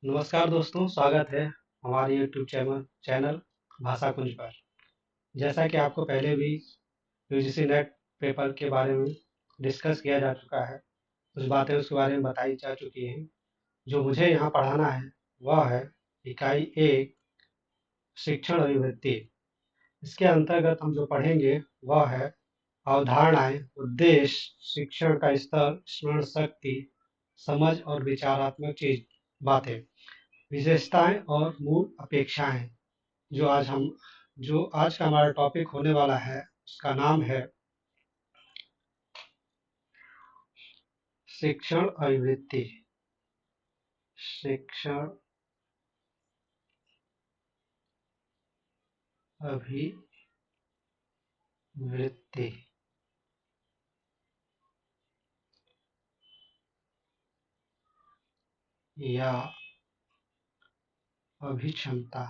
नमस्कार दोस्तों, स्वागत है हमारे यूट्यूब चैनल भाषा कुंज पर। जैसा कि आपको पहले भी यूजीसी नेट पेपर के बारे में डिस्कस किया जा चुका है, कुछ बातें उसके बारे में बताई जा चुकी हैं। जो मुझे यहाँ पढ़ाना है वह है इकाई 1 शिक्षण अभिवृत्ति। इसके अंतर्गत हम जो पढ़ेंगे वह है अवधारणाएं, उद्देश्य, शिक्षण का स्तर, स्मरण शक्ति, समझ और विचारात्मक चीज बातें, विशेषताएं और मूल अपेक्षाएं। जो आज हम जो आज का हमारा टॉपिक होने वाला है उसका नाम है शिक्षण अभिवृत्ति। शिक्षण अभिवृत्ति या अभिक्षमता।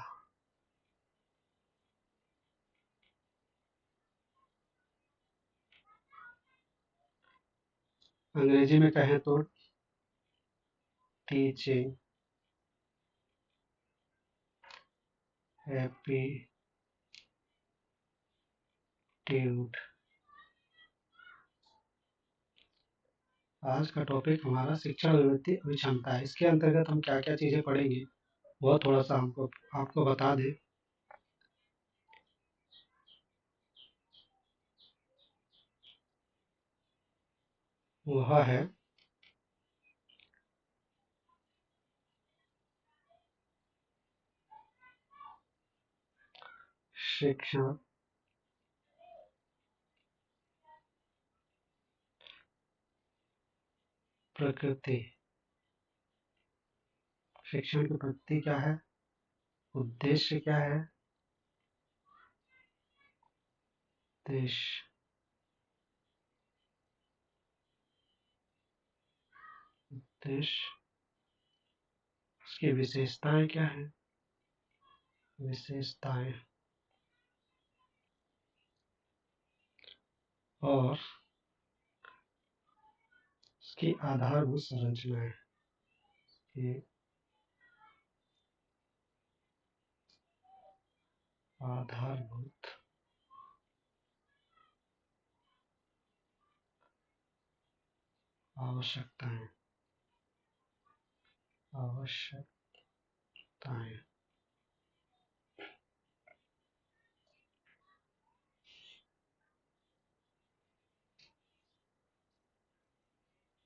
अंग्रेजी में कहें तो टीचिंग एप्टीट्यूड। आज का टॉपिक हमारा शिक्षण अभिवृत्ति अभिक्षमता है। इसके अंतर्गत हम क्या क्या चीजें पढ़ेंगे वह थोड़ा सा हमको आपको बता दें। वह है शिक्षण प्रकृति। शिक्षण की प्रकृति क्या है, उद्देश्य क्या है, उद्देश्य, उद्देश्य, उसकी विशेषताएं क्या है, विशेषताएं, और उसकी आधारभूत संरचनाएं, की आधारभूत आवश्यकताएं, आवश्यकताएं।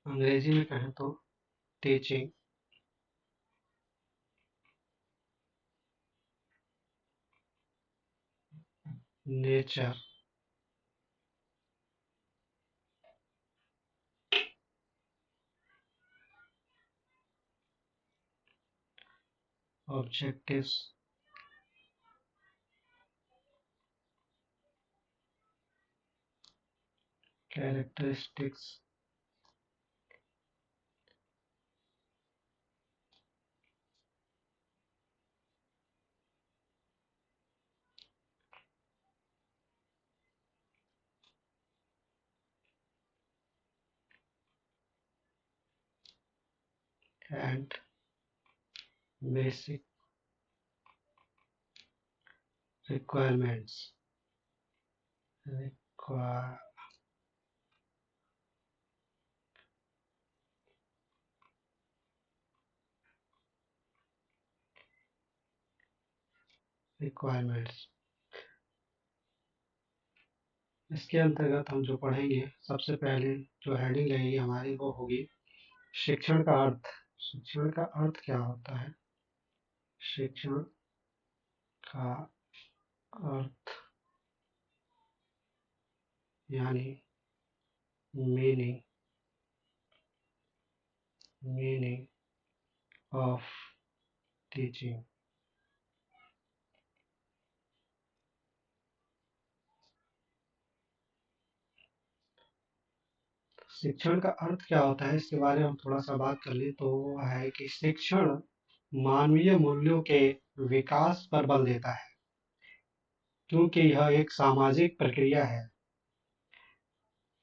अंग्रेजी में कहें तो teaching nature, objectives, characteristics, and basic requirements. Requirements. इसके अंतर्गत हम जो पढ़ेंगे, सबसे पहले जो हेडिंग रहेगी हमारी वो होगी शिक्षण का अर्थ। शिक्षण का अर्थ क्या होता है, शिक्षण का अर्थ यानी मीनिंग, मीनिंग ऑफ टीचिंग। शिक्षण का अर्थ क्या होता है इसके बारे में हम थोड़ा सा बात कर ले तो वो है कि शिक्षण मानवीय मूल्यों के विकास पर बल देता है, क्योंकि यह एक सामाजिक प्रक्रिया है।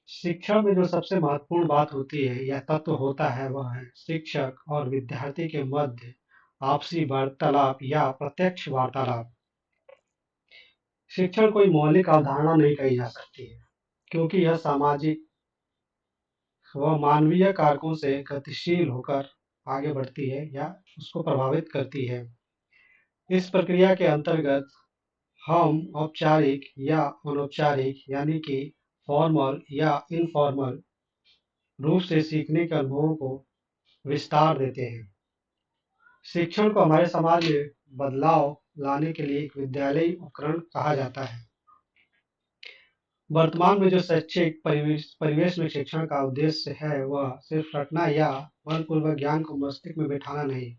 शिक्षा में जो सबसे महत्वपूर्ण बात होती है या तत्व होता है वह है शिक्षक और विद्यार्थी के मध्य आपसी वार्तालाप या प्रत्यक्ष वार्तालाप। शिक्षण कोई मौलिक अवधारणा नहीं कही जा सकती है, क्योंकि यह सामाजिक व मानवीय कारकों से गतिशील होकर आगे बढ़ती है या उसको प्रभावित करती है। इस प्रक्रिया के अंतर्गत हम औपचारिक या अनौपचारिक यानी कि फॉर्मल या इनफॉर्मल रूप से सीखने के अनुभवों को विस्तार देते हैं। शिक्षण को हमारे समाज में बदलाव लाने के लिए एक विद्यालयी उपकरण कहा जाता है। वर्तमान में जो शैक्षिक परिवेश में शिक्षण का उद्देश्य है वह सिर्फ रटना या बलपूर्वक ज्ञान को मस्तिष्क में बैठाना नहीं,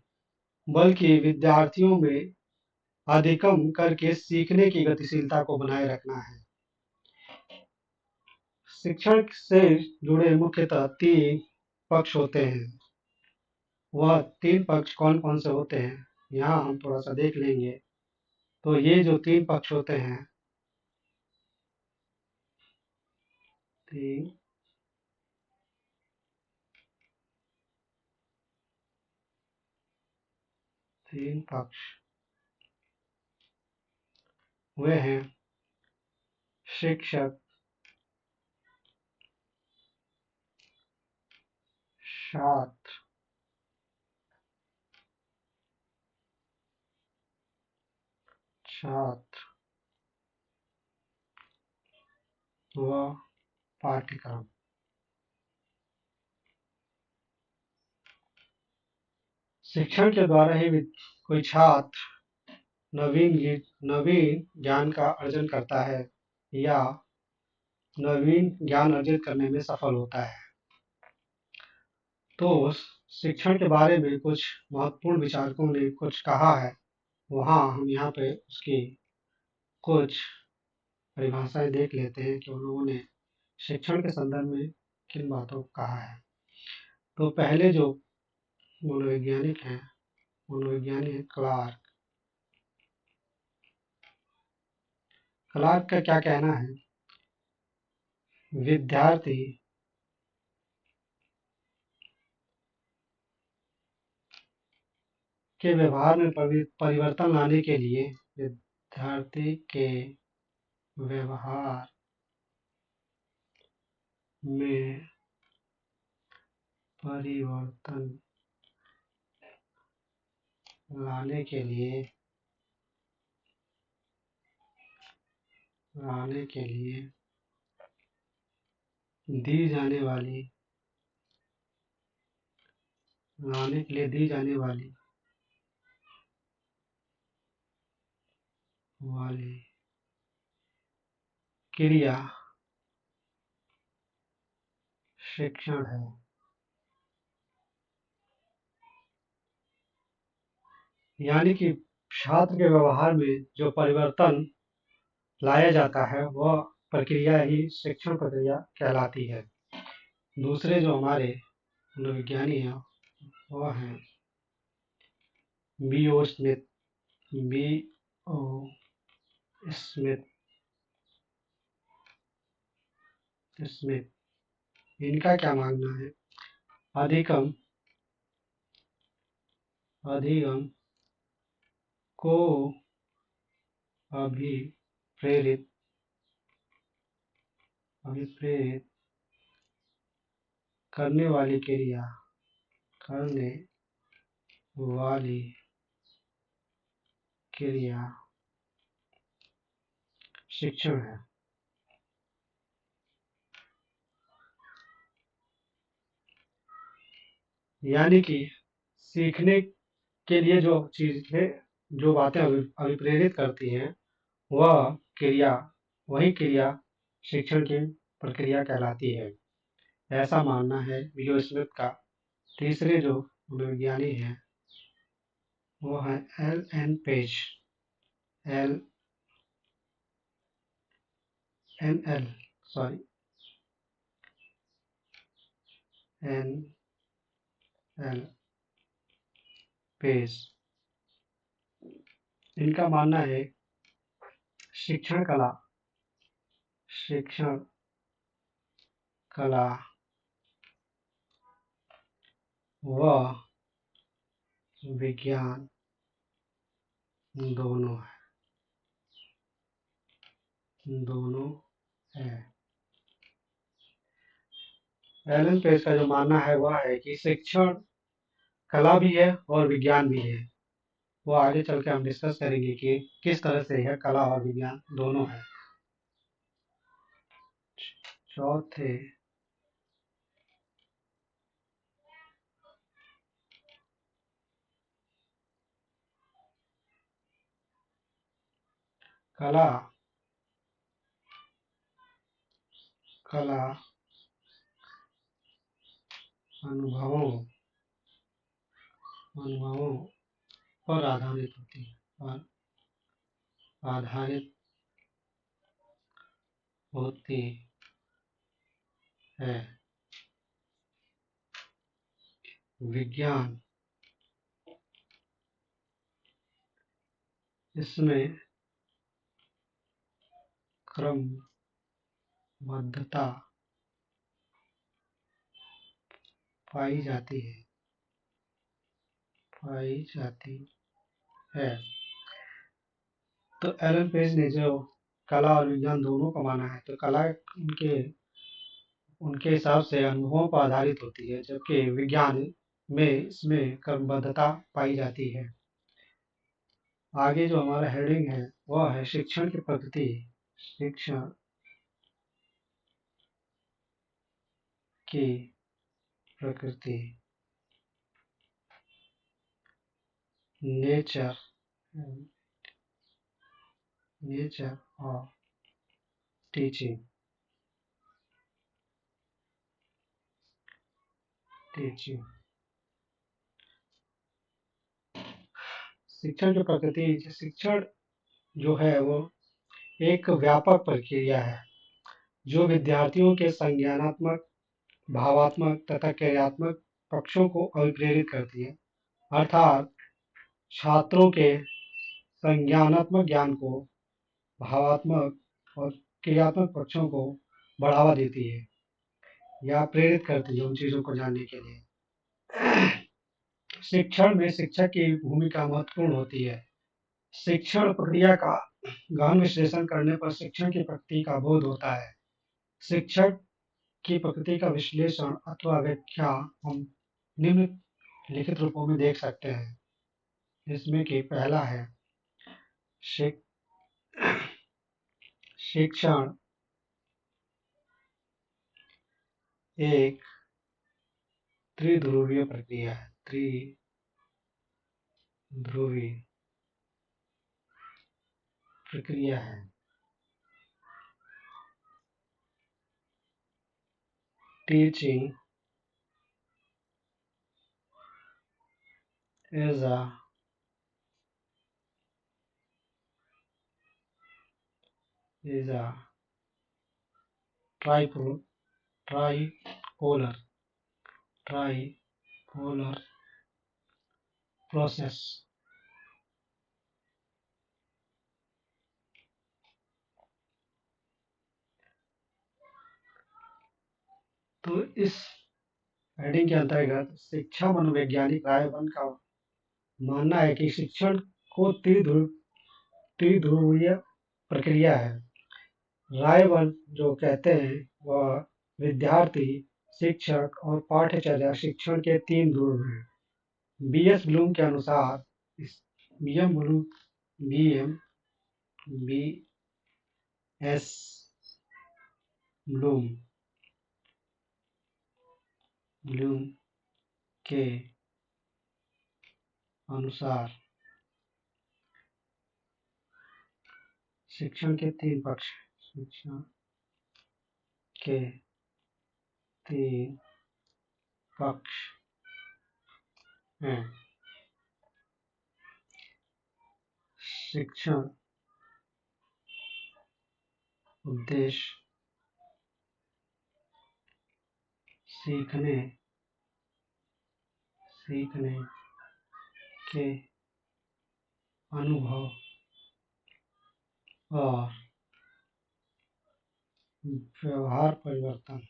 बल्कि विद्यार्थियों में अधिगम करके सीखने की गतिशीलता को बनाए रखना है। शिक्षण से जुड़े मुख्यतः तीन पक्ष होते हैं। वह तीन पक्ष कौन कौन से होते हैं यहाँ हम थोड़ा सा देख लेंगे। तो ये जो तीन पक्ष होते हैं, तीन तीन पक्ष वे हैं शिक्षक, छात्र, छात्र व पाठ्यक्रम। शिक्षण के द्वारा ही कोई छात्र नवीन ज्ञान का अर्जन करता है या नवीन ज्ञान अर्जित करने में सफल होता है। तो शिक्षण के बारे में कुछ महत्वपूर्ण विचारकों ने कुछ कहा है, वहाँ हम यहाँ पे उसकी कुछ परिभाषाएं देख लेते हैं कि उन्होंने शिक्षण के संदर्भ में किन बातों को कहा है। तो पहले जो मनोवैज्ञानिक हैं, मनोवैज्ञानिक क्लार्क। क्लार्क का क्या कहना है, विद्यार्थी के व्यवहार में परिवर्तन लाने के लिए विद्यार्थी के व्यवहार में परिवर्तन लाने के लिए दी जाने वाली क्रिया शिक्षण है। यानी कि छात्र के व्यवहार में जो परिवर्तन लाया जाता है वह प्रक्रिया ही शिक्षण प्रक्रिया कहलाती है। दूसरे जो हमारे मनोविज्ञानी हैं वह हैं बी ओ स्मिथ। इनका क्या मानना है, अधिगम को अभिप्रेरित करने वाली क्रिया शिक्षण है। यानी कि सीखने के लिए जो चीजें, जो बातें अभिप्रेरित करती हैं वही क्रिया शिक्षण की प्रक्रिया कहलाती है, ऐसा मानना है विलियम स्मिथ का। तीसरे जो मनोविज्ञानी हैं वो है L N page, N L page. इनका मानना है शिक्षण कला व विज्ञान दोनों दोनों है। एलन पेज का जो मानना है वह है कि शिक्षण कला भी है और विज्ञान भी है। वो आगे चल के हम डिस्कस करेंगे कि किस तरह से यह कला और विज्ञान दोनों है। चौथे कला कला अनुभवों अनुभवों पर आधारित होती है, पर आधारित होती है। विज्ञान इसमें क्रमबद्धता पाई जाती है। तो एलन पेज ने जो कला और विज्ञान दोनों को माना है, तो कला उनके उनके हिसाब से अनुभवों पर आधारित होती है, जबकि विज्ञान में इसमें क्रमबद्धता पाई जाती है। आगे जो हमारा हेडिंग है वह है शिक्षण की प्रकृति। शिक्षण की प्रकृति, नेचर ऑफ टीचिंग। शिक्षण की प्रकृति, शिक्षण जो है वो एक व्यापक प्रक्रिया है जो विद्यार्थियों के संज्ञानात्मक, भावात्मक तथा क्रियात्मक पक्षों को अभिप्रेरित करती है। अर्थात छात्रों के संज्ञानात्मक ज्ञान को, भावात्मक और क्रियात्मक पक्षों को बढ़ावा देती है या प्रेरित करती है उन चीजों को जानने के लिए। शिक्षण में शिक्षक की भूमिका महत्वपूर्ण होती है। शिक्षण प्रक्रिया का गहन विश्लेषण करने पर शिक्षण की प्रकृति का बोध होता है। शिक्षक की प्रकृति का विश्लेषण अथवा व्याख्या हम निम्नलिखित रूपों में देख सकते हैं, जिसमें कि पहला है शिक्षण एक त्रिध्रुवीय प्रक्रिया है। त्रिध्रुवी प्रक्रिया है। Teaching is a tripolar process। तो इस हेडिंग के अंतर्गत शिक्षा मनोवैज्ञानिक रायबर्न का मानना है कि शिक्षण को त्रिध्रुवीय प्रक्रिया है। रायबर्न जो कहते हैं वह विद्यार्थी, शिक्षक और पाठ्यचर्या शिक्षण के तीन ध्रुव हैं। बीएस ब्लूम के अनुसार बीएस ब्लूम के अनुसार शिक्षण के तीन पक्ष हैं। शिक्षण उद्देश्य, सीखने के अनुभव और व्यवहार परिवर्तन।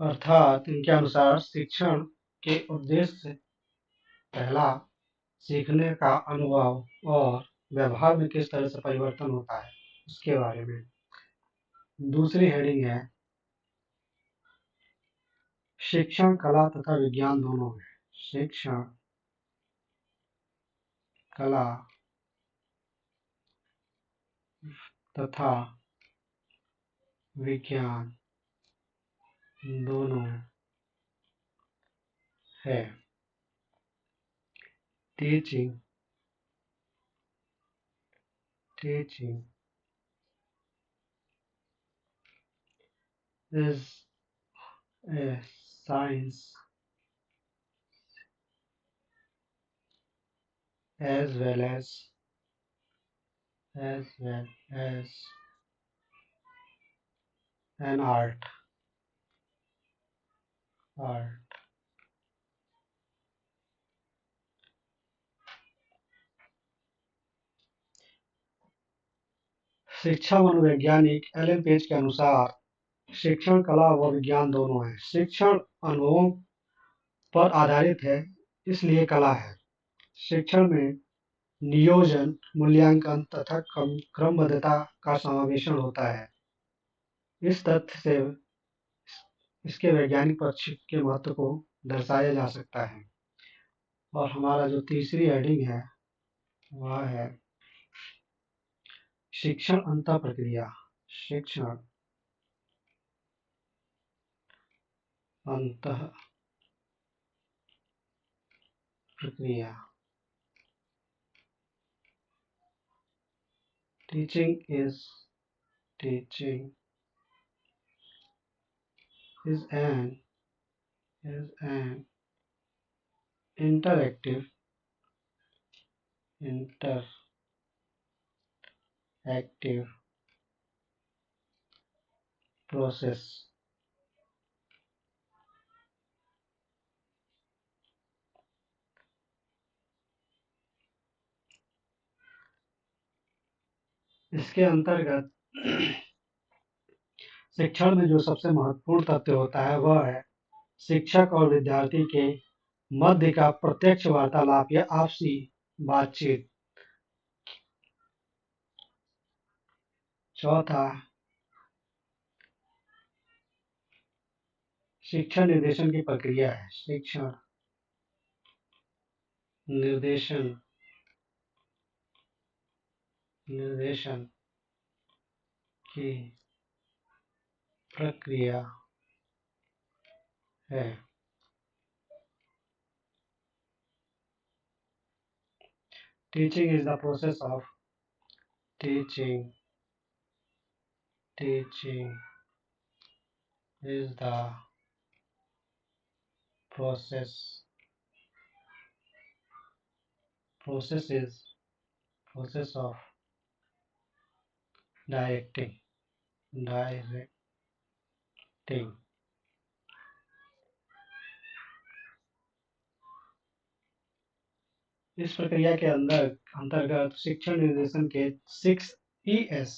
अर्थात इनके अनुसार शिक्षण के उद्देश्य पहला सीखने का अनुभव और व्यवहार में किस तरह से परिवर्तन होता है उसके बारे में। दूसरी हेडिंग है शिक्षण कला तथा विज्ञान दोनों है। शिक्षण कला तथा विज्ञान दोनों है। Teaching is a science as well as an art. शिक्षा मनोवैज्ञानिक एलन पेज के अनुसार शिक्षण कला व विज्ञान दोनों है। शिक्षण अनुभवों पर आधारित है, इसलिए कला है। शिक्षण में नियोजन, मूल्यांकन तथा क्रमबद्धता का समावेशन होता है। इस तथ्य से इसके वैज्ञानिक पक्ष के महत्व को दर्शाया जा सकता है। और हमारा जो तीसरी हेडिंग है वह है शिक्षण अंतः प्रक्रिया। शिक्षण अंतः प्रक्रिया। Teaching is an interactive process इसके अंतर्गत शिक्षण में जो सबसे महत्वपूर्ण तथ्य होता है वह है शिक्षक और विद्यार्थी के मध्य का प्रत्यक्ष वार्तालाप या आपसी बातचीत। चौथा शिक्षण निर्देशन की प्रक्रिया है। शिक्षण निर्देशन की प्रक्रिया है। Teaching is the process of teaching is the process of directing इस प्रक्रिया के अंतर्गत शिक्षण निर्देशन के 6E+S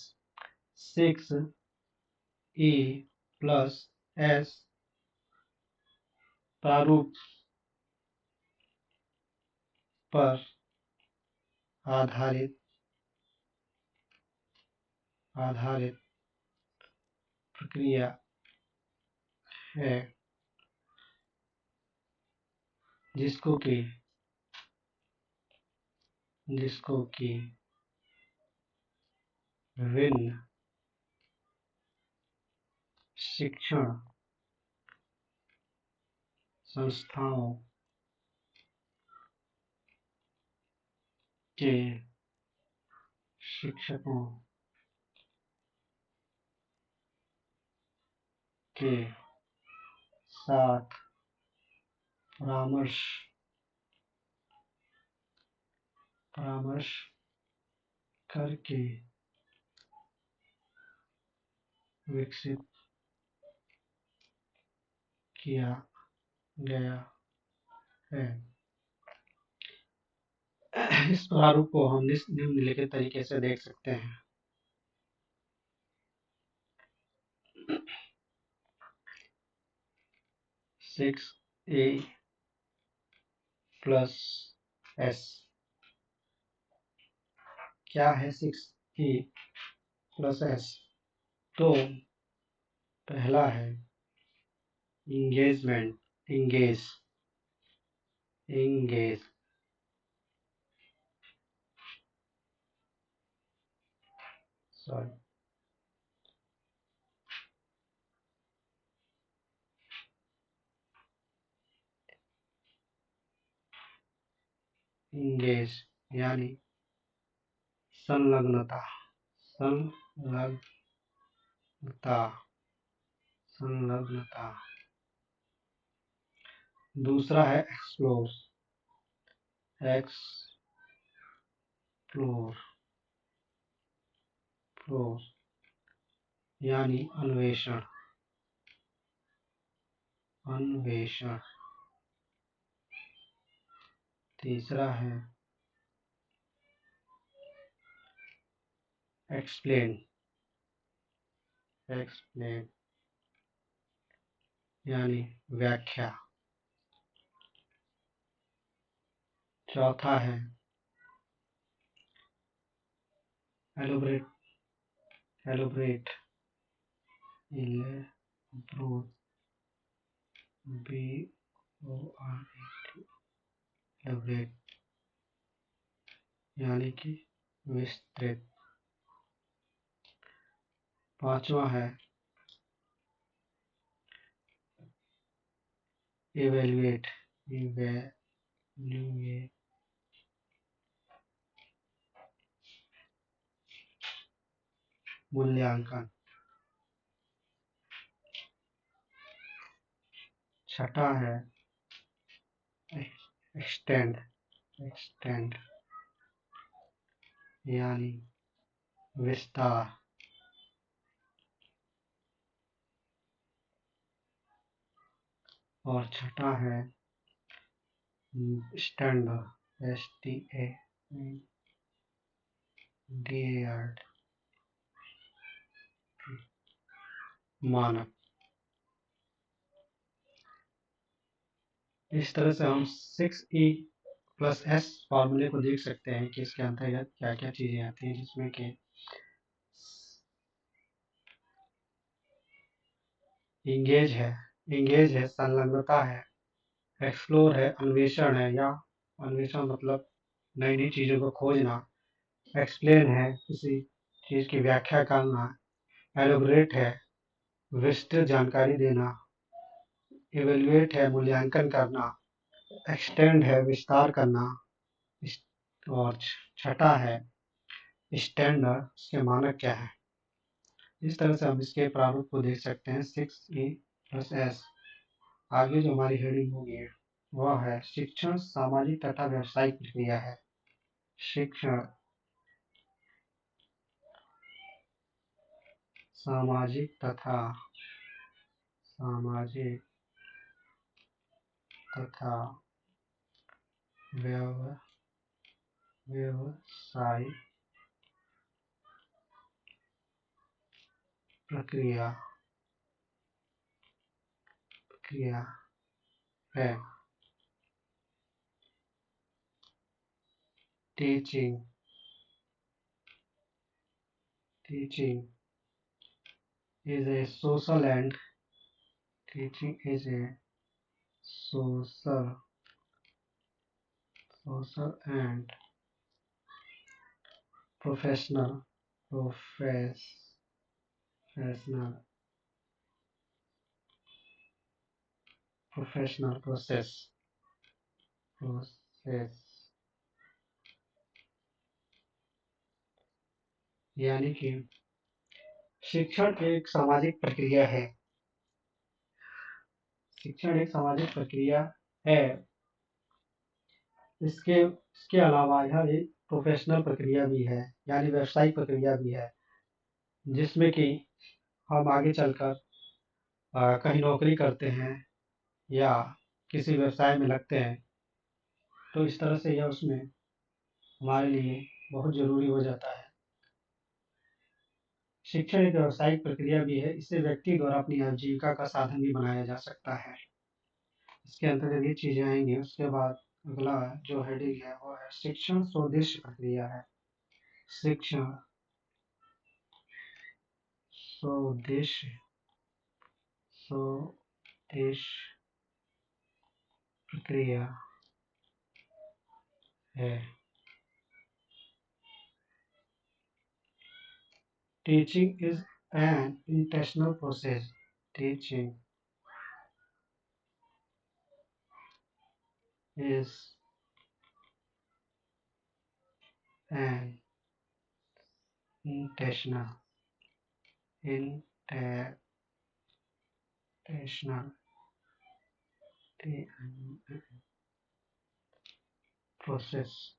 प्रारूप पर आधारित प्रक्रिया है जिसको कि विभिन्न शिक्षण संस्थाओं के शिक्षकों के साथ परामर्श करके विकसित किया गया है। इस प्रारूप को हम निम्नलिखित तरीके से देख सकते हैं। 6a+s। क्या है 6a+s? तो पहला है इंगेजमेंट, इंगेज सॉरी इंगेज यानी संलग्नता, संलग्नता। दूसरा है एक्सप्लोर, यानी अन्वेषण। तीसरा है एक्सप्लेन, यानी व्याख्या। चौथा है एलोबरेट, elaborate, यानी कि विस्तृत। पांचवा है इवेल्युएट, मूल्यांकन। छठा है एक्सटेंड, यानी विस्तार। और छठा है स्टैंडर्ड, मानक। इस तरह से हम 6e+s फॉर्मूले को देख सकते हैं कि इसके अंतर्गत क्या क्या चीजें आती हैं, जिसमें कि इंगेज है, संलग्नता है, एक्सप्लोर है, अन्वेषण है, या अन्वेषण मतलब नई नई चीजों को खोजना, एक्सप्लेन है किसी चीज की व्याख्या करना, एलोबरेट है विस्तृत जानकारी देना, इवेल्युएट है मूल्यांकन करना, एक्सटेंड है विस्तार करना, और छठा है स्टैंडर्ड, इसके मानक क्या है। इस तरह से हम इसके प्रारूप को देख सकते हैं 6e+s। आगे जो हमारी हेडिंग होगी वह है शिक्षण सामाजिक तथा व्यावसायिक प्रक्रिया है। शिक्षण सामाजिक तथा व्यवसायिक प्रक्रिया है। Teaching is a social and professional process, यानी कि शिक्षण एक सामाजिक प्रक्रिया है। इसके अलावा यह एक प्रोफेशनल प्रक्रिया भी है, यानी व्यावसायिक प्रक्रिया भी है, जिसमें कि हम आगे चलकर कहीं नौकरी करते हैं या किसी व्यवसाय में लगते हैं, तो इस तरह से यह उसमें हमारे लिए बहुत जरूरी हो जाता है। शिक्षण एक व्यावसायिक प्रक्रिया भी है, इससे व्यक्ति द्वारा अपनी आजीविका का साधन भी बनाया जा सकता है। इसके अंतर्गत ये चीजें आएंगी। उसके बाद अगला जो हेडिंग है वो है शिक्षण स्वदेश प्रक्रिया है। शिक्षण स्वदेश स्वदेश प्रक्रिया है। Teaching is an intentional process. Teaching is an intentional intentional process.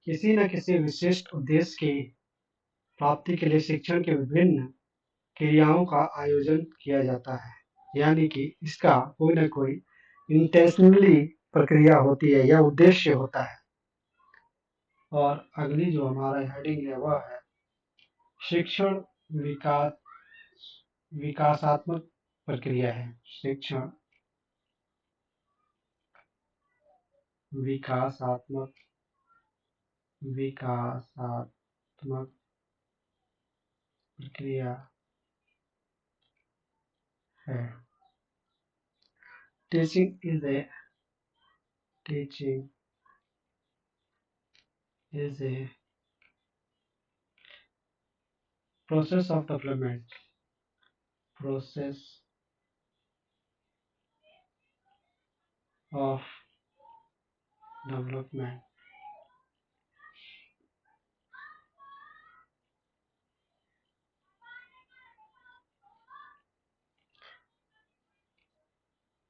किसी न किसी विशिष्ट उद्देश्य की प्राप्ति के लिए शिक्षण के विभिन्न क्रियाओं का आयोजन किया जाता है, यानी कि इसका कोई न कोई इंटेंशनली प्रक्रिया होती है या उद्देश्य होता है। और अगली जो हमारा हेडिंग है वह है शिक्षण विकास विकासात्मक प्रक्रिया है। शिक्षण विकासात्मक विकासात्मक प्रक्रिया है। Teaching is a process of development process of development।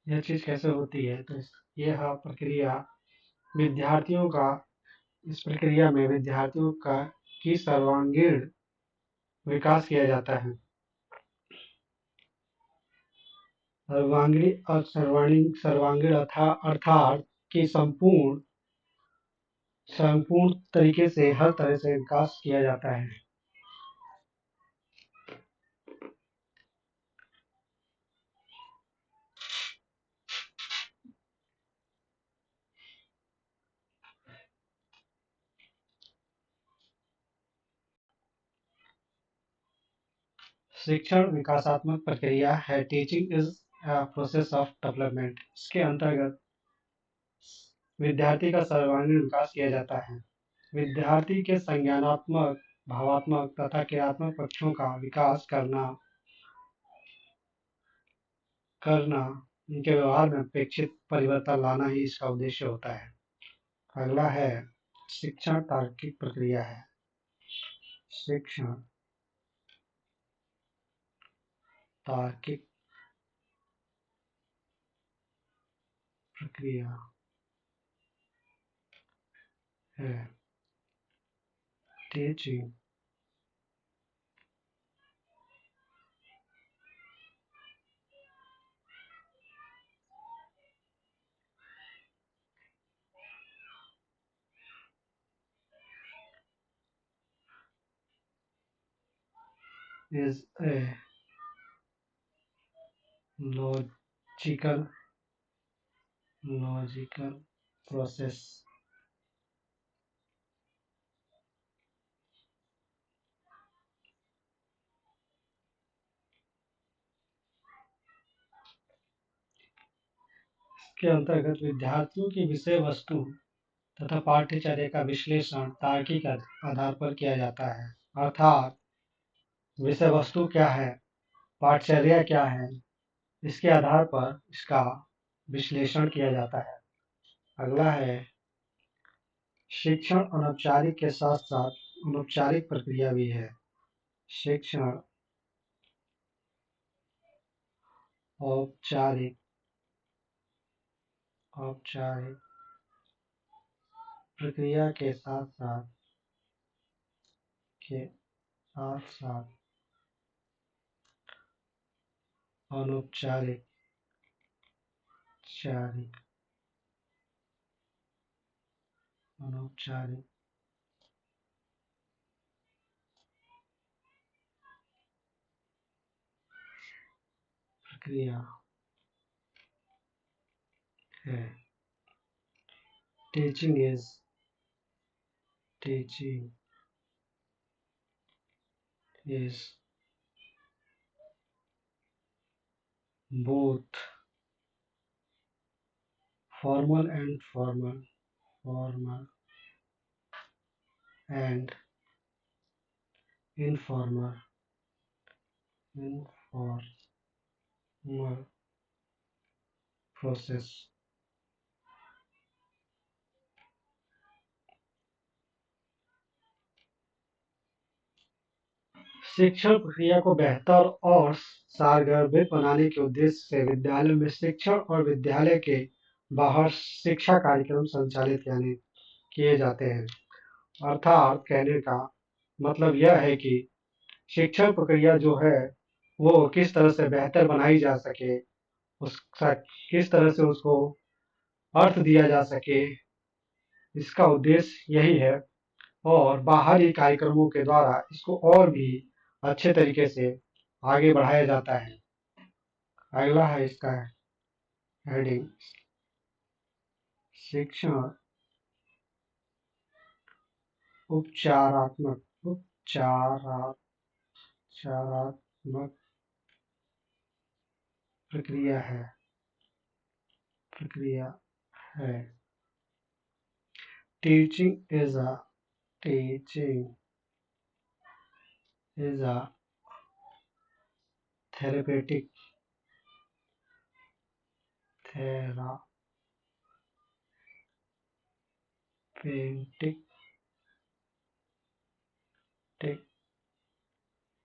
यह चीज कैसे होती है? तो यह प्रक्रिया विद्यार्थियों का इस प्रक्रिया में विद्यार्थियों का की सर्वांगीण विकास किया जाता है। सर्वांगीण अर्थात कि संपूर्ण तरीके से हर तरह से विकास किया जाता है। शिक्षण विकासात्मक प्रक्रिया है। Teaching is process of development. इसके अंतर्गत विद्यार्थी का सर्वांगीण विकास किया जाता है। विद्यार्थी के संज्ञानात्मक, भावात्मक तथा क्रियात्मक पक्षों का विकास करना उनके व्यवहार में अपेक्षित परिवर्तन लाना ही इसका उद्देश्य होता है। अगला है शिक्षण तार्किक प्रक्रिया है। शिक्षण तार्किक प्रक्रिया है। Teaching is a logical process के अंतर्गत विद्यार्थियों की विषय वस्तु तथा पाठ्यचर्या का विश्लेषण तार्किक आधार पर किया जाता है। अर्थात विषय वस्तु क्या है, पाठ्यचर्या क्या है, इसके आधार पर इसका विश्लेषण किया जाता है। अगला है शिक्षण अनौपचारिक के साथ साथ अनौपचारिक प्रक्रिया भी है। शिक्षण औपचारिक औपचारिक प्रक्रिया के साथ साथ अनौपचारिक चारिक अनौपचारिक प्रक्रिया है। Teaching is both formal and informal process। शिक्षण प्रक्रिया को बेहतर और सारगर्भित बनाने के उद्देश्य से विद्यालय में शिक्षण और विद्यालय के बाहर शिक्षा कार्यक्रम संचालित किए जाते हैं। अर्थात कहने का मतलब यह है कि शिक्षण प्रक्रिया जो है वो किस तरह से बेहतर बनाई जा सके, उसका किस तरह से उसको अर्थ दिया जा सके, इसका उद्देश्य यही है। और बाहरी कार्यक्रमों के द्वारा इसको और भी अच्छे तरीके से आगे बढ़ाया जाता है। अगला है इसका हेडिंग, शिक्षण उपचारात्मक प्रक्रिया है। Teaching is a therapeutic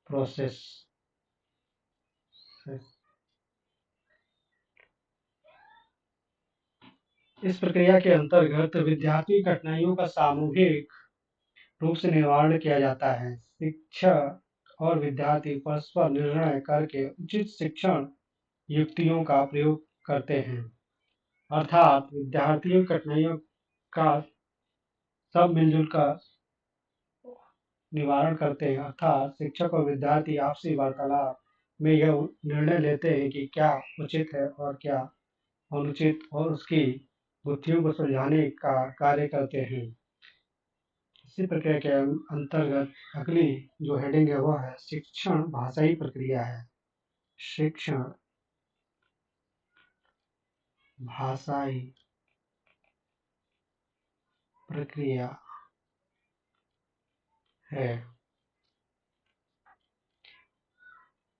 process। इस प्रक्रिया के अंतर्गत विद्यार्थी कठिनाइयों का सामूहिक रूप से निवारण किया जाता है। शिक्षक और विद्यार्थी परस्पर निर्णय करके उचित शिक्षण युक्तियों का प्रयोग करते हैं। अर्थात विद्यार्थियों की कठिनाइयों का सब मिलजुल कर निवारण करते हैं। अर्थात शिक्षक और विद्यार्थी आपसी वार्तालाप में यह निर्णय लेते हैं कि क्या उचित है और क्या अनुचित, और उसकी गुत्थियों को सुलझाने का कार्य करते हैं। इसी प्रक्रिया के अंतर्गत अगली जो हेडिंग है वह है शिक्षण भाषाई प्रक्रिया है। शिक्षण भाषाई प्रक्रिया है।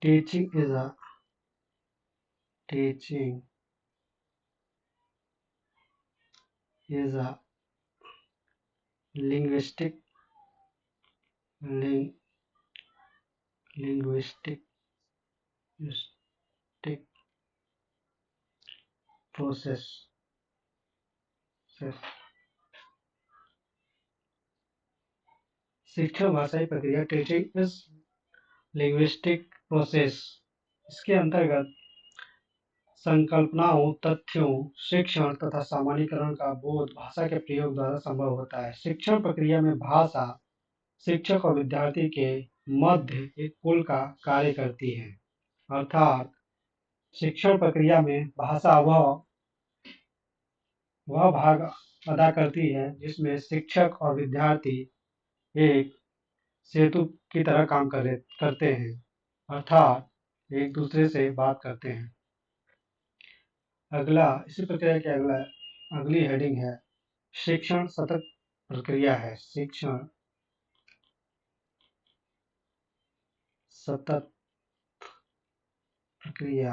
Teaching is a linguistic process। शिक्षण भाषाई प्रक्रिया टीचिंग इज लिंग्विस्टिक प्रोसेस। इसके अंतर्गत संकल्पनाओं, तथ्यों, शिक्षण तथा सामान्यीकरण का बोध भाषा के प्रयोग द्वारा संभव होता है। शिक्षण प्रक्रिया में भाषा शिक्षक और विद्यार्थी के मध्य एक पुल का कार्य करती है। अर्थात शिक्षण प्रक्रिया में भाषा वह भाग अदा करती है जिसमें शिक्षक और विद्यार्थी एक सेतु की तरह काम करते हैं, अर्थात एक दूसरे से बात करते हैं। अगला इसी प्रक्रिया के अगली हेडिंग है शिक्षण सतत प्रक्रिया है। शिक्षण सतत प्रक्रिया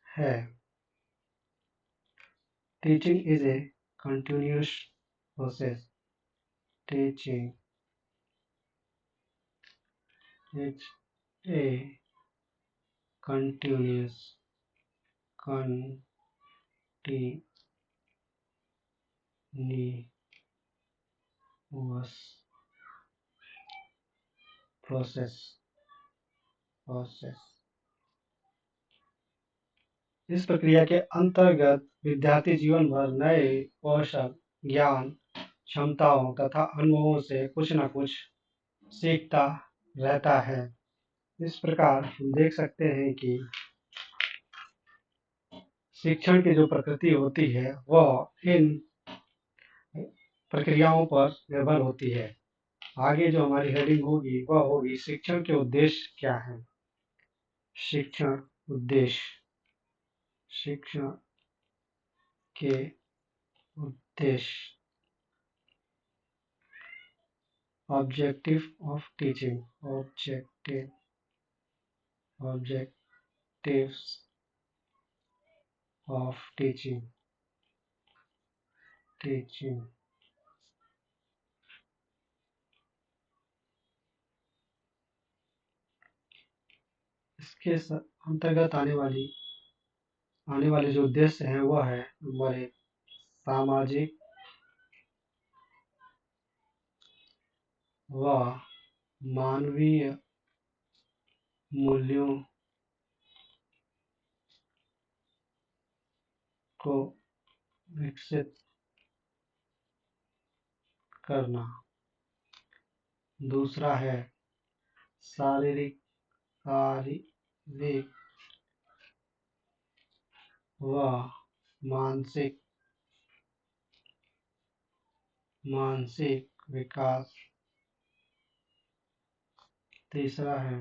है। Teaching is a continuous process. Teaching is a continuous process। इस प्रक्रिया के अंतर्गत विद्यार्थी जीवन भर नए कौशल, ज्ञान, क्षमताओं तथा अनुभवों से कुछ न कुछ सीखता रहता है। इस प्रकार हम देख सकते हैं कि शिक्षण की जो प्रकृति होती है वह इन प्रक्रियाओं पर निर्भर होती है। आगे जो हमारी हेडिंग होगी वह होगी शिक्षण के उद्देश्य क्या हैं। शिक्षण उद्देश्य, शिक्षण के उद्देश्य, objective of teaching, objectives of teaching. इसके अंतर्गत आने वाले जो उद्देश्य हैं वह है नंबर 1 सामाजिक व मानवीय मूल्यों को विकसित करना। दूसरा है शारीरिक व मानसिक विकास। तीसरा है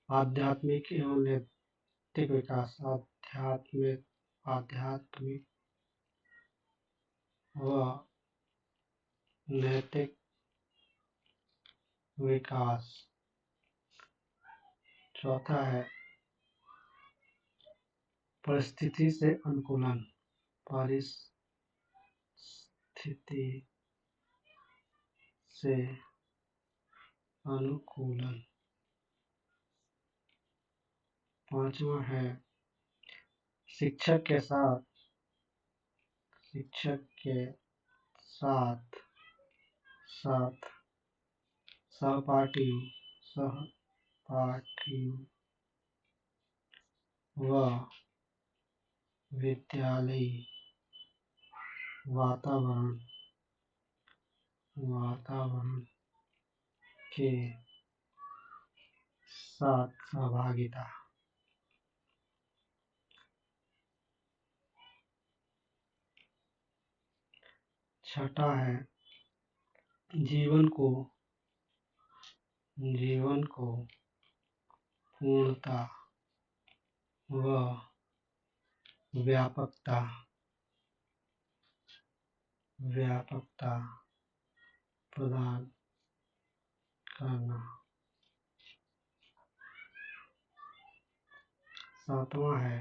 आध्यात्मिक एवं नैतिक विकास, आध्यात्मिक व नैतिक विकास। चौथा है परिस्थिति से अनुकूलन, परिस्थिति से अनुकूलन। पांचवा है शिक्षक के साथ सहपाठियों व विद्यालयी वातावरण के साथ सहभागिता। छठा है जीवन को पूर्णता व व्यापकता प्रदान करना। सातवां है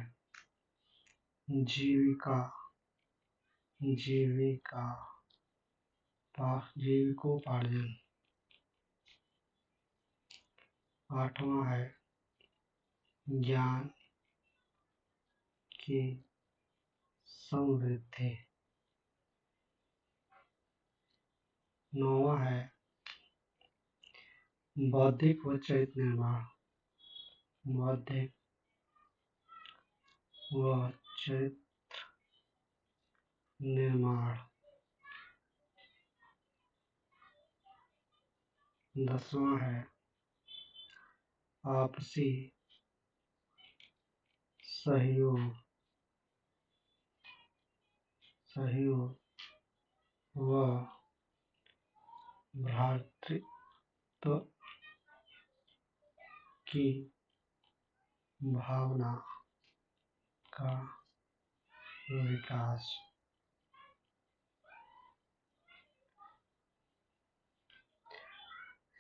जीविकोपार्जन। आठवां है ज्ञान की समृद्धि। नौवां है बौद्धिक व चरित्र निर्माण। 10वां है आपसी सहयोग व भ्रातृत्व की भावना का विकास।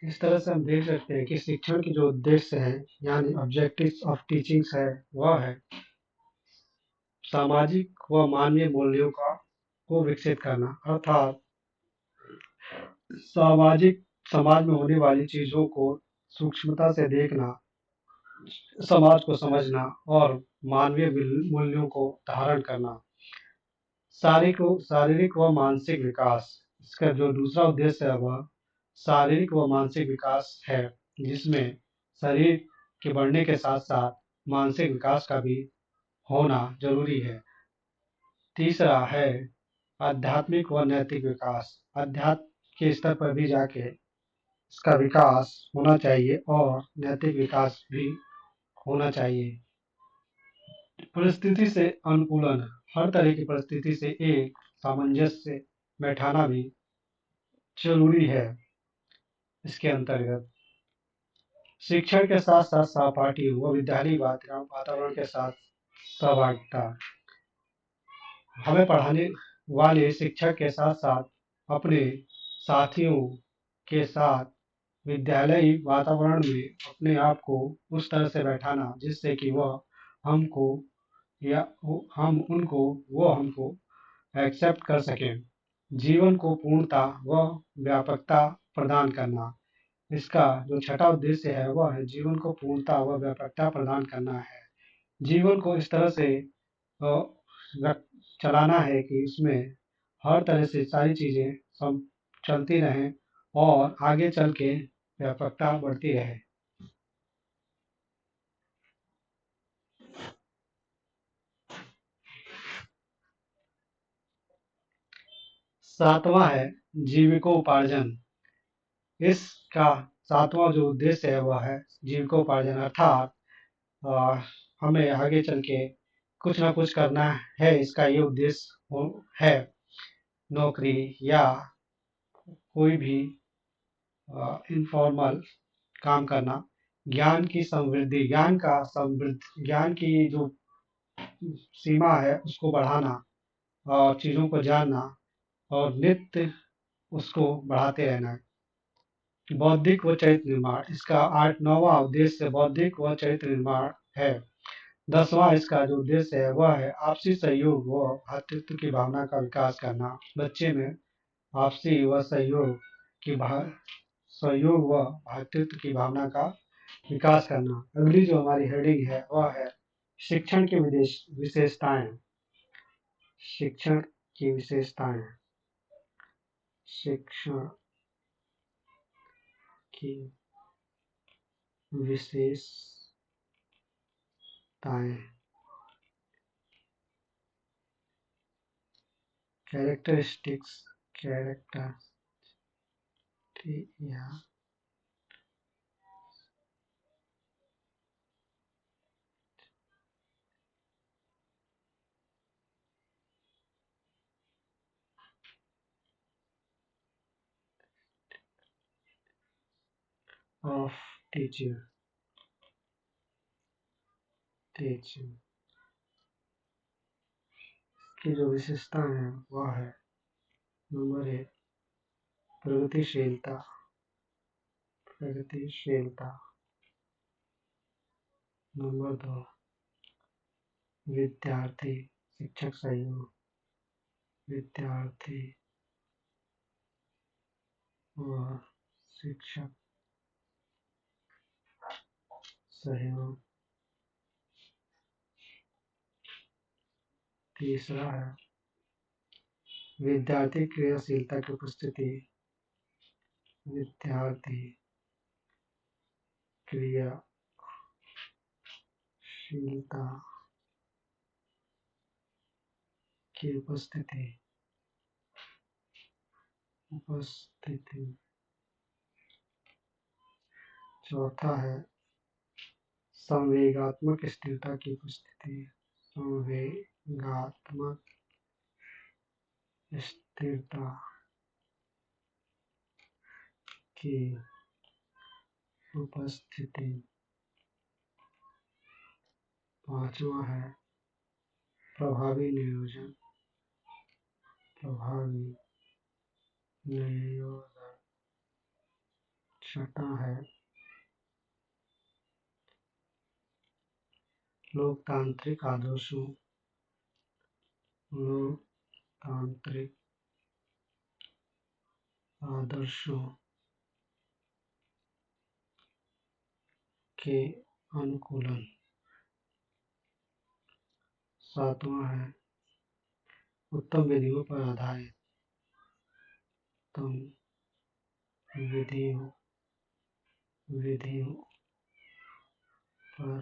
इस तरह से हम देख सकते हैं कि शिक्षण के जो उद्देश्य है यानी ऑब्जेक्टिव्स ऑफ टीचिंग्स है वह है सामाजिक व मानवीय मूल्यों को विकसित करना, अर्थात समाज में होने वाली चीजों को सूक्ष्मता से देखना, समाज को समझना और मानवीय मूल्यों को धारण करना। शारीरिक व मानसिक विकास, इसका जो दूसरा उद्देश्य है वह शारीरिक व मानसिक विकास है, जिसमें शरीर के बढ़ने के साथ साथ मानसिक विकास का भी होना जरूरी है। तीसरा है आध्यात्मिक व नैतिक विकास। अध्यात्म के स्तर पर भी जाके इसका विकास होना चाहिए और नैतिक विकास भी होना चाहिए। परिस्थिति से अनुकूलन। हर तरह की परिस्थिति से एक सामंजस्य बैठाना भी जरूरी है। इसके अंतर्गत शिक्षण के साथ साथ सहपाठी व विद्यालय वातावरण के साथ सहभागिता। हमें पढ़ाने वाले शिक्षक के साथ साथ अपने साथियों के साथ विद्यालयी वातावरण में अपने आप को उस तरह से बैठाना जिससे कि वह हमको या हम उनको वो हमको एक्सेप्ट कर सकें। जीवन को पूर्णता व व्यापकता प्रदान करना। इसका जो छठा उद्देश्य है वह है जीवन को पूर्णता व व्यापकता प्रदान करना है। जीवन को इस तरह से चलाना है कि इसमें हर तरह से सारी चीजें सब चलती रहें और आगे चल के व्यापकता बढ़ती रहे। सातवां है जीविकोपार्जन। इसका सातवां जो उद्देश्य है वह है जीविकोपार्जन, अर्थात हमें आगे चल के कुछ ना कुछ करना है। इसका ये उद्देश्य है नौकरी या कोई भी इनफॉर्मल काम करना। ज्ञान की समृद्धि, ज्ञान की जो सीमा है उसको बढ़ाना और चीज़ों को जानना और नित्य उसको बढ़ाते रहना। बौद्धिक व चरित्र निर्माण। इसका 9वां उद्देश्य बौद्धिक व चरित्र निर्माण है। 10वां इसका जो उद्देश्य है वह है आपसी सहयोग व भातृत्व की भावना का विकास करना। बच्चे में आपसी व सहयोग व भातृत्व की भावना का विकास करना। अगली जो हमारी हेडिंग है वह है शिक्षण की विशेषताएं। शिक्षण की विशेषताएं। शिक्षण की विशेषताएं। Characteristics of teaching. की जो विशेषता है वह है नंबर 1 प्रगतिशीलता। नंबर 2 विद्यार्थी शिक्षक सहयोग। विद्यार्थी व शिक्षक सहयोग। तीसरा है विद्यार्थी क्रियाशीलता की उपस्थिति। विद्यार्थी क्रियाशीलता की उपस्थिति। चौथा है संवेगात्मक स्थिरता की उपस्थिति। संवेगात्मक स्थिरता की उपस्थिति। पांचवा है प्रभावी नियोजन। छठा है लोकतांत्रिक आदर्शों। के अनुकूलन। सातवां है उत्तम विधियों पर आधारित। विधियों पर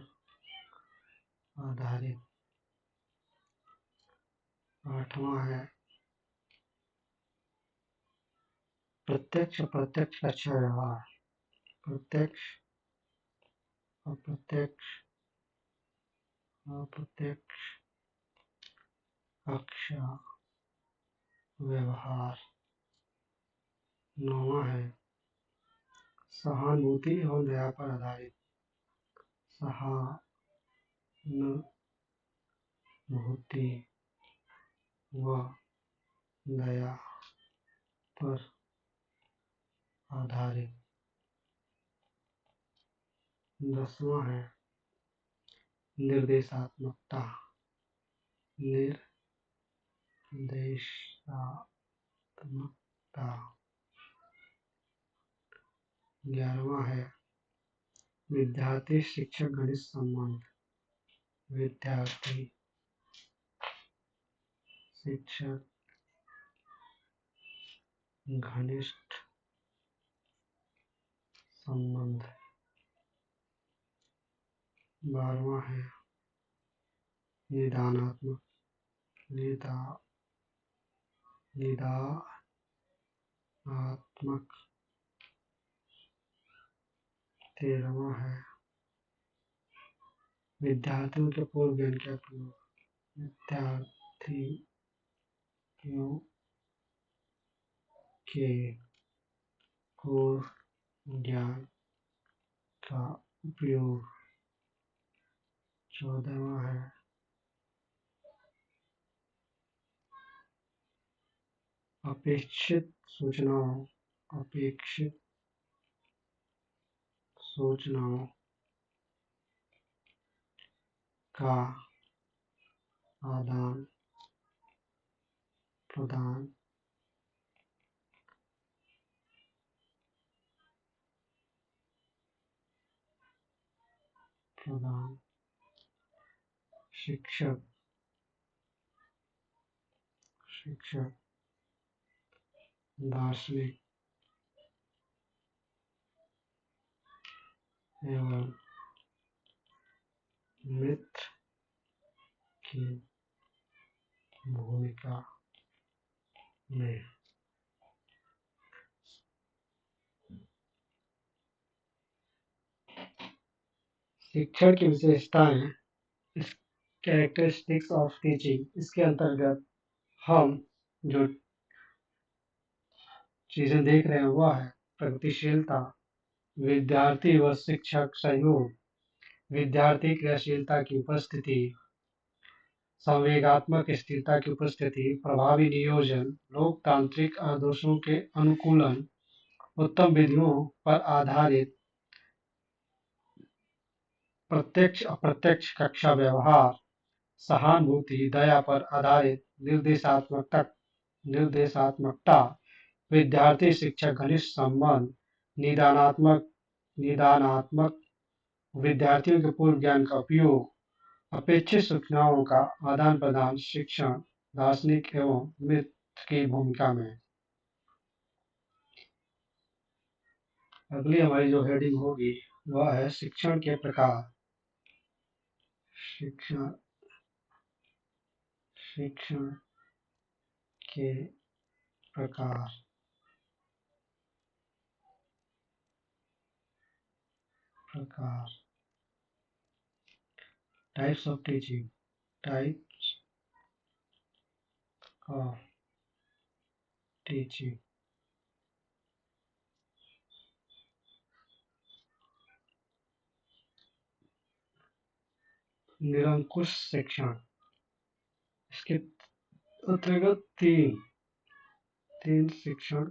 आधारित 8वां है प्रत्यक्ष अप्रत्यक्ष लक्ष्य व्यवहार। प्रत्यक्ष अप्रत्यक्ष कक्षा व्यवहार। 9वां है सहानुभूति और दया पर आधारित। सहानुभूति व दया पर आधारित। 10वां है निर्देशात्मकता। 11वां है विद्यार्थी शिक्षक घनिष्ठ संबंध। विद्यार्थी शिक्षक घनिष्ठ संबंध। 12वां है निदानात्मक। 13वां है विद्यार्थियों के पूर्व ज्ञान का प्रयोग। विद्यार्थियों के पूर्व ज्ञान का उपयोग। 14वां है अपेक्षित सूचनाओं का आदान प्रदान। शिक्षक दार्शनिक एवं मित्र की भूमिका में। शिक्षण की विशेषताएं, कैरेक्टरिस्टिक्स ऑफ टीचिंग। इसके अंतर्गत हम जो चीजें देख रहे हैं वह है प्रगतिशीलता, विद्यार्थी व शिक्षक सहयोग, विद्यार्थी क्रियाशीलता की उपस्थिति, संवेगात्मक स्थिरता की उपस्थिति, प्रभावी नियोजन, लोकतांत्रिक आदर्शों के अनुकूलन, उत्तम विधियों पर आधारित प्रत्यक्ष अप्रत्यक्ष कक्षा व्यवहार, सहानुभूति दया पर आधारित निर्देशात्मकता, विद्यार्थी शिक्षक घनिष्ठ संबंध, निदानात्मक विद्यार्थियों के पूर्व ज्ञान का उपयोग, अपेक्षित सूचनाओं का आदान प्रदान, शिक्षण दार्शनिक एवं मित्र की भूमिका में। अगली हमारी जो हेडिंग होगी वह है शिक्षण के प्रकार। शिक्षण के प्रकार। Types of teaching. निरंकुश शिक्षण। इसके अंतर्गत तीन शिक्षण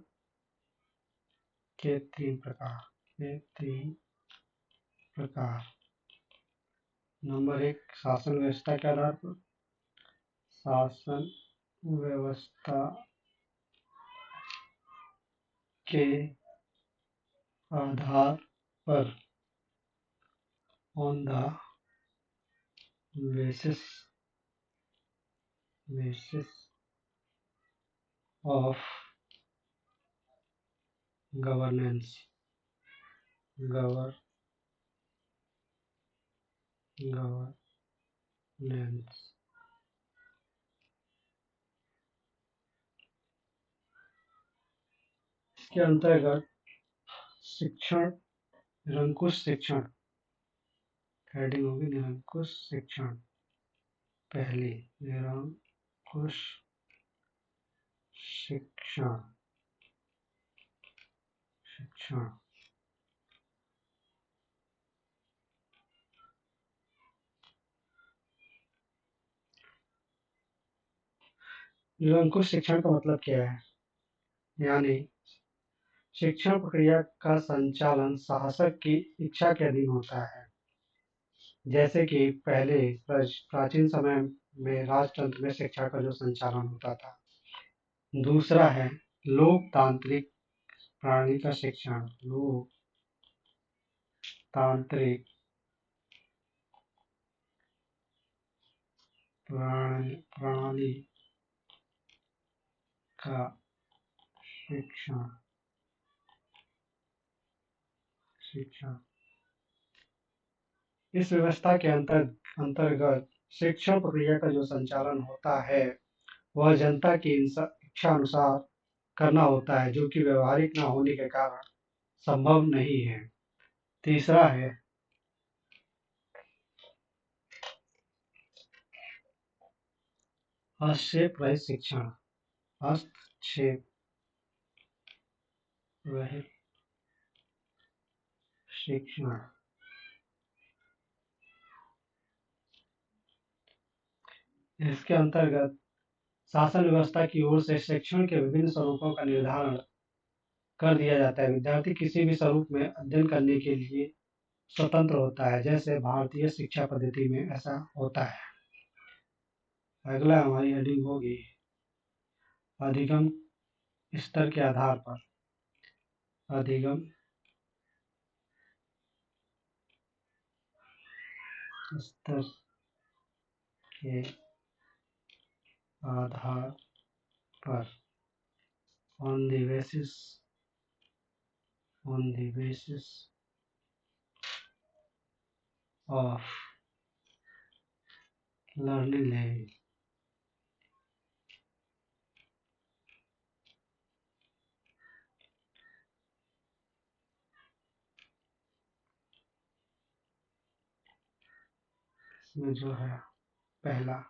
के तीन प्रकार। नंबर 1 शासन व्यवस्था के आधार पर। शासन व्यवस्था के आधार पर on the basis of governance इसके अंतर्गत शिक्षण, निरंकुश शिक्षण, हेडिंग होगी निरंकुश शिक्षण। पहली, निरंकुश शिक्षण, शिक्षण। निरंकुश शिक्षण का मतलब क्या है? यानी शिक्षण प्रक्रिया का संचालन शासक की इच्छा के अधीन होता है। जैसे कि पहले प्राचीन समय में राजतंत्र में शिक्षा का जो संचालन होता था। दूसरा है लोकतांत्रिक प्रणाली का शिक्षण, लोकतांत्रिक प्रणाली का शिक्षण, शिक्षण। इस व्यवस्था के अंतर्गत शिक्षण प्रक्रिया का जो संचालन होता है वह जनता की इच्छा अनुसार करना होता है, जो कि व्यवहारिक न होने के कारण संभव नहीं है। तीसरा है हस्तक्षेप रहित शिक्षण, हस्तक्षेप रहित शिक्षण। इसके अंतर्गत शासन व्यवस्था की ओर से शिक्षण के विभिन्न स्वरूपों का निर्धारण कर दिया जाता है। विद्यार्थी किसी भी स्वरूप में अध्ययन करने के लिए स्वतंत्र होता है, जैसे भारतीय शिक्षा पद्धति में ऐसा होता है। अगला हमारी हेडिंग होगी अधिगम स्तर के आधार पर, अधिगम स्तर के आधार पर, on the basis of learning level। इसमें जो है पहला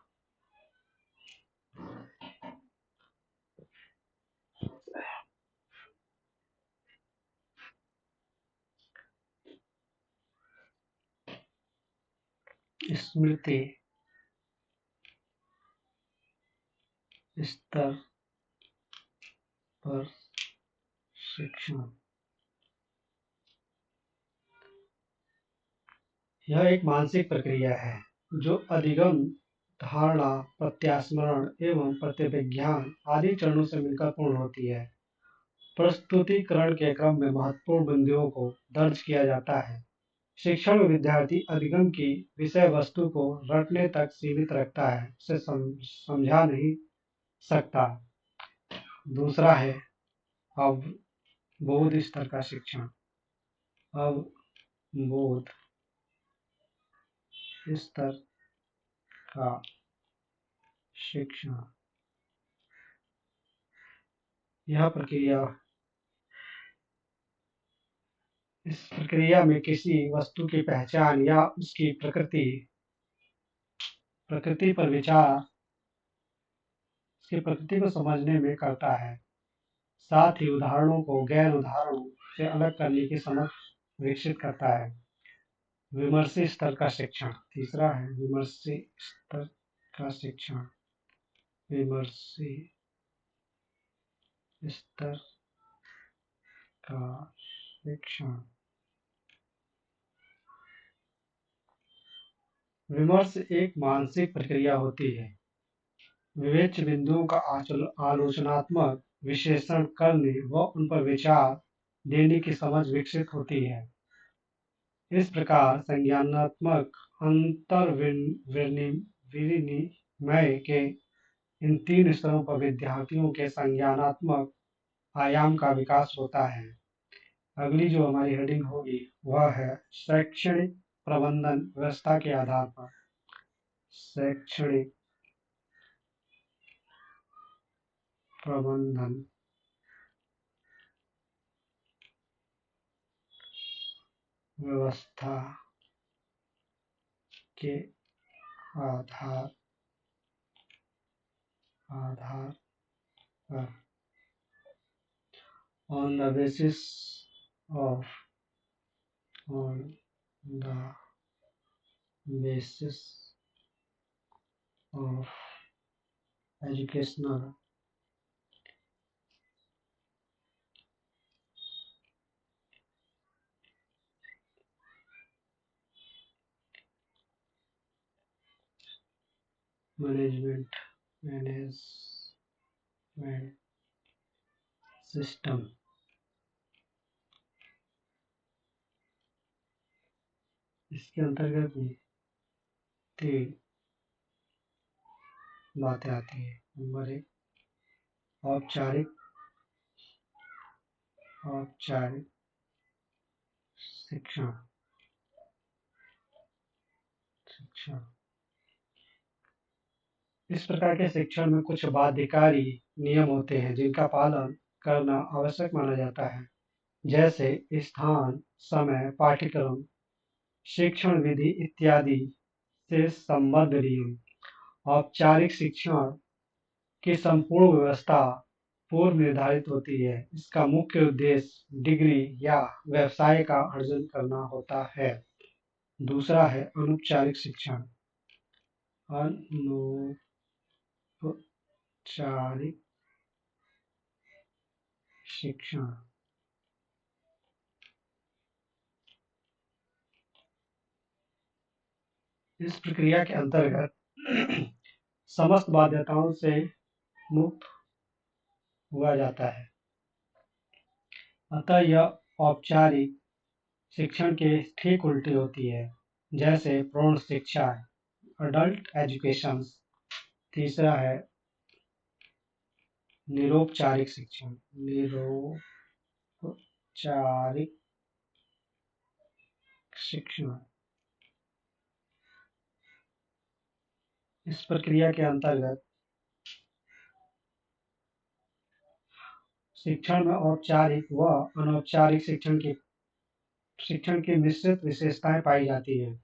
स्मृति स्तर पर शिक्षण। यह एक मानसिक प्रक्रिया है जो अधिगम, धारणा, प्रत्यास्मरण एवं प्रत्यभिज्ञान आदि चरणों से मिलकर पूर्ण होती है। प्रस्तुतिकरण के क्रम में महत्वपूर्ण बिंदुओं को दर्ज किया जाता है। शिक्षण में विद्यार्थी अधिगम की विषय वस्तु को रटने तक सीमित रखता है, उसे समझा नहीं सकता। दूसरा है अवबोध स्तर का शिक्षण, अवबोध स्तर का शिक्षण। यह प्रक्रिया, इस प्रक्रिया में किसी वस्तु की पहचान या उसकी प्रकृति पर विचार, उसकी प्रकृति को समझने में करता है। साथ ही उदाहरणों को गैर उदाहरणों से अलग करने की समझ विकसित करता है। विमर्शी स्तर का शिक्षण। तीसरा है विमर्शी स्तर का शिक्षण, विमर्शी स्तर का शिक्षण। विमर्श एक मानसिक प्रक्रिया होती है, विवेच्य बिंदुओं का आलोचनात्मक विश्लेषण करने व उन पर विचार देने की समझ विकसित होती है। इस प्रकार संज्ञानात्मक अंतर्विनिमय के इन तीन स्तरों पर विद्यार्थियों के संज्ञानात्मक आयाम का विकास होता है। अगली जो हमारी हेडिंग होगी वह है शैक्षणिक प्रबंधन व्यवस्था के आधार पर, शैक्षणिक प्रबंधन व्यवस्था के आधार आधार पर on the on the basis of educational management system. इसके अंतर्गत भी तीन बातें आती है। नंबर एक, औपचारिक औपचारिक शिक्षण शिक्षण इस प्रकार के शिक्षण में कुछ बाध्यकारी नियम होते हैं जिनका पालन करना आवश्यक माना जाता है, जैसे स्थान, समय, पाठ्यक्रम, शिक्षण विधि इत्यादि से संबद्ध नियम। औपचारिक शिक्षण की संपूर्ण व्यवस्था पूर्व निर्धारित होती है। इसका मुख्य उद्देश्य डिग्री या व्यवसाय का अर्जन करना होता है। दूसरा है अनौपचारिक शिक्षण। अनौपचारिक शिक्षण इस प्रक्रिया के अंतर्गत समस्त बाध्यताओं से मुक्त हुआ जाता है। अतः यह औपचारिक शिक्षण के ठीक उल्टी होती है, जैसे प्रौढ़ शिक्षा, अडल्ट एजुकेशन। तीसरा है निरौपचारिक शिक्षण। निरौपचारिक शिक्षण इस प्रक्रिया के अंतर्गत शिक्षण में औपचारिक व अनौपचारिक शिक्षण की मिश्रित विशेषताएं पाई जाती हैं।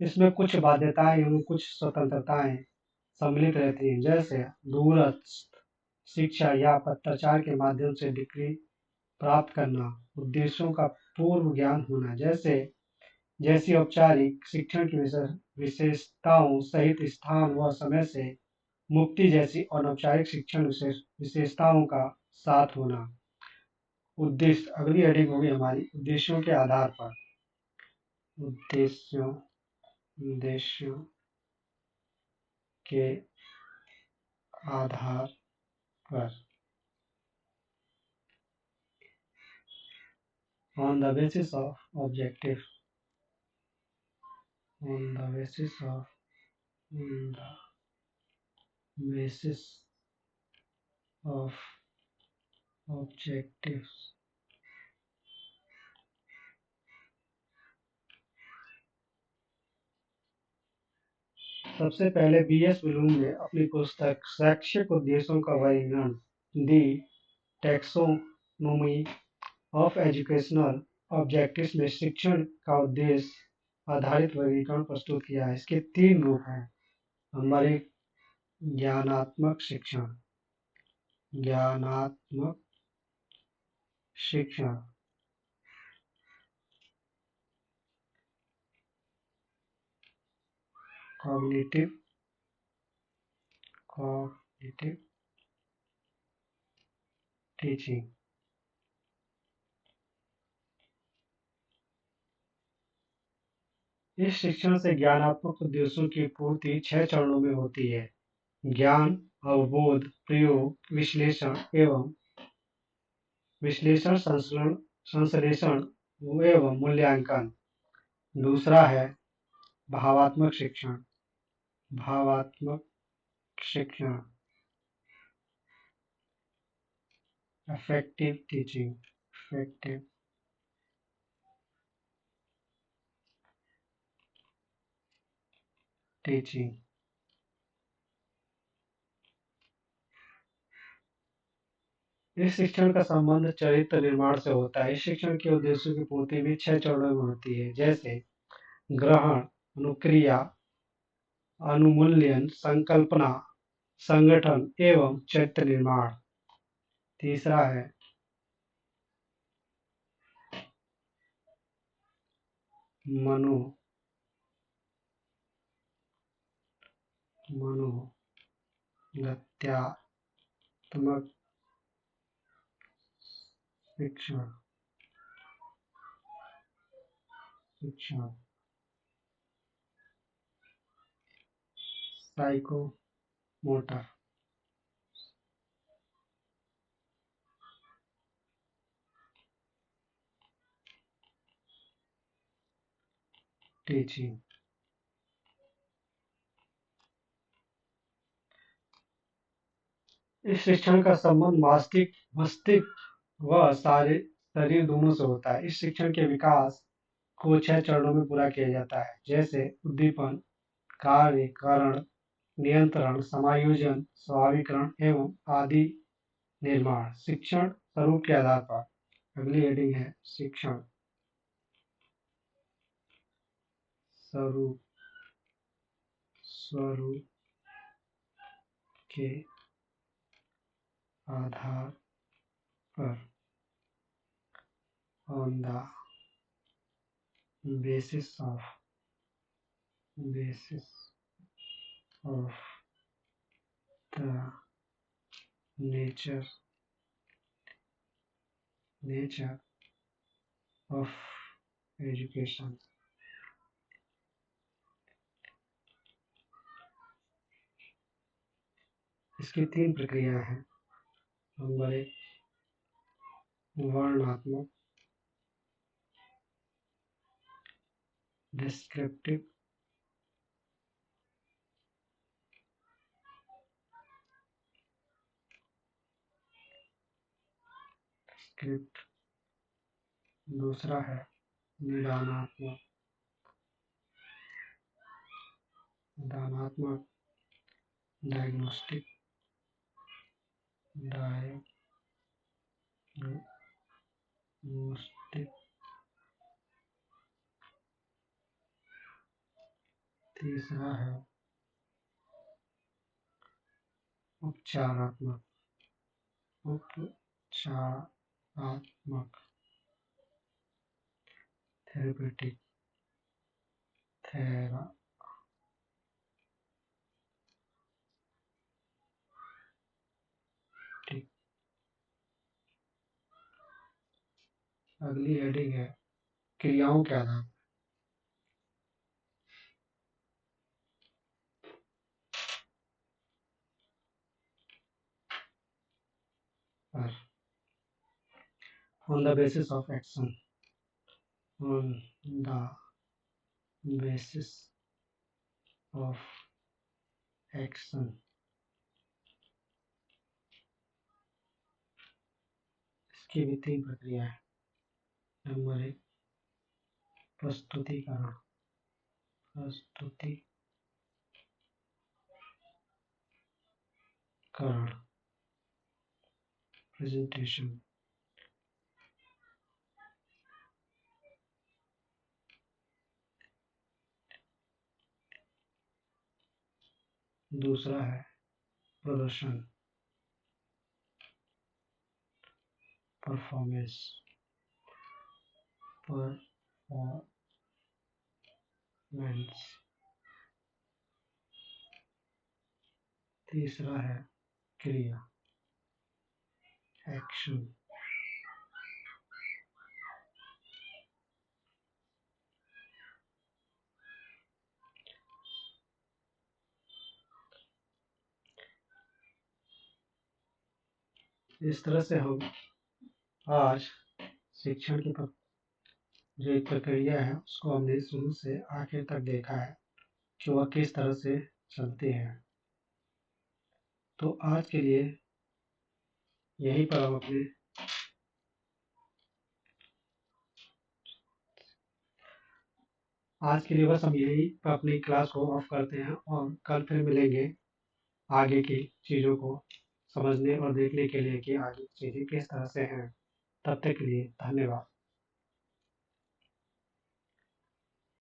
इसमें कुछ बाध्यताएं एवं कुछ स्वतंत्रताएं सम्मिलित रहती हैं, जैसे दूरस्थ शिक्षा या पत्राचार के माध्यम से डिग्री प्राप्त करना, उद्देश्यों का पूर्व ज्ञान होना, जैसी औपचारिक शिक्षण की विशेषताओं सहित स्थान व समय से मुक्ति जैसी अनौपचारिक शिक्षण विशेषताओं का साथ होना। उद्देश्य, अगली हेडिंग होगी हमारी उद्देश्यों के आधार पर। उद्देश्यों के आधार पर on the basis of objective on the basis of objectives सबसे पहले बीएस ब्लूम ने अपनी पुस्तक शैक्षिक उद्देश्यों का वर्गीकरण दी टैक्सोनॉमी ऑफ एजुकेशनल ऑब्जेक्टिव्स में शिक्षण का उद्देश्य आधारित वर्गीकरण प्रस्तुत किया है। इसके तीन रूप हैं। नंबर एक, ज्ञानात्मक शिक्षण। ज्ञानात्मक शिक्षण कॉग्निटिव टीचिंग। इस शिक्षण से ज्ञानात्मक उद्देश्यों की पूर्ति 6 चरणों में होती है: ज्ञान, अवबोध, प्रयोग, विश्लेषण, संश्लेषण एवं मूल्यांकन। दूसरा है भावात्मक शिक्षण। भावात्मक शिक्षण अफेक्टिव टीचिंग। इस शिक्षण का संबंध चरित्र निर्माण से होता है। इस शिक्षण के उद्देश्यों की पूर्ति भी 6 चरणों में होती है, जैसे ग्रहण, अनुक्रिया, अनुमूल्यन, संकल्पना, संगठन एवं चरित्र निर्माण। तीसरा है मनो मनोगत्यात्मक शिक्षण शिक्षण साइकोमोटर टीचिंग। इस शिक्षण का संबंध मस्तिष्क व सारे शरीर दोनों से होता है। इस शिक्षण के विकास को 6 चरणों में पूरा किया जाता है, जैसे उद्दीपन, कार्य, कारण, नियंत्रण, समायोजन, स्वाभाविकरण एवं आदि निर्माण। शिक्षण स्वरूप के आधार पर अगली हेडिंग है शिक्षण स्वरूप स्वरूप के आधार पर on the basis of the nature of education। इसकी 3 प्रक्रिया है। नंबर 1 वर्णनात्मक, डिस्क्रिप्टिव, स्क्रिप्ट। दूसरा है निदानात्मक डायग्नोस्टिक तीसरा है उपचारात्मक थेरेपेटिक अगली हेडिंग है क्रियाओं के आधार पर on the basis of action इसकी भी 3 प्रक्रिया है। नंबर 1 प्रस्तुतिकरण प्रेजेंटेशन। दूसरा है प्रदर्शन परफॉर्मेंस। तीसरा है क्रिया एक्शन। इस तरह से हम आज शिक्षण की जो एक प्रक्रिया है उसको हमने शुरू से आखिर तक देखा है कि वह किस तरह से चलते हैं। तो आज के लिए यहीं पर हम बस हम यहीं पर अपनी क्लास को ऑफ करते हैं और कल फिर मिलेंगे आगे की चीज़ों को समझने और देखने के लिए कि आगे चीज़ें किस तरह से हैं। तब तक के लिए धन्यवाद।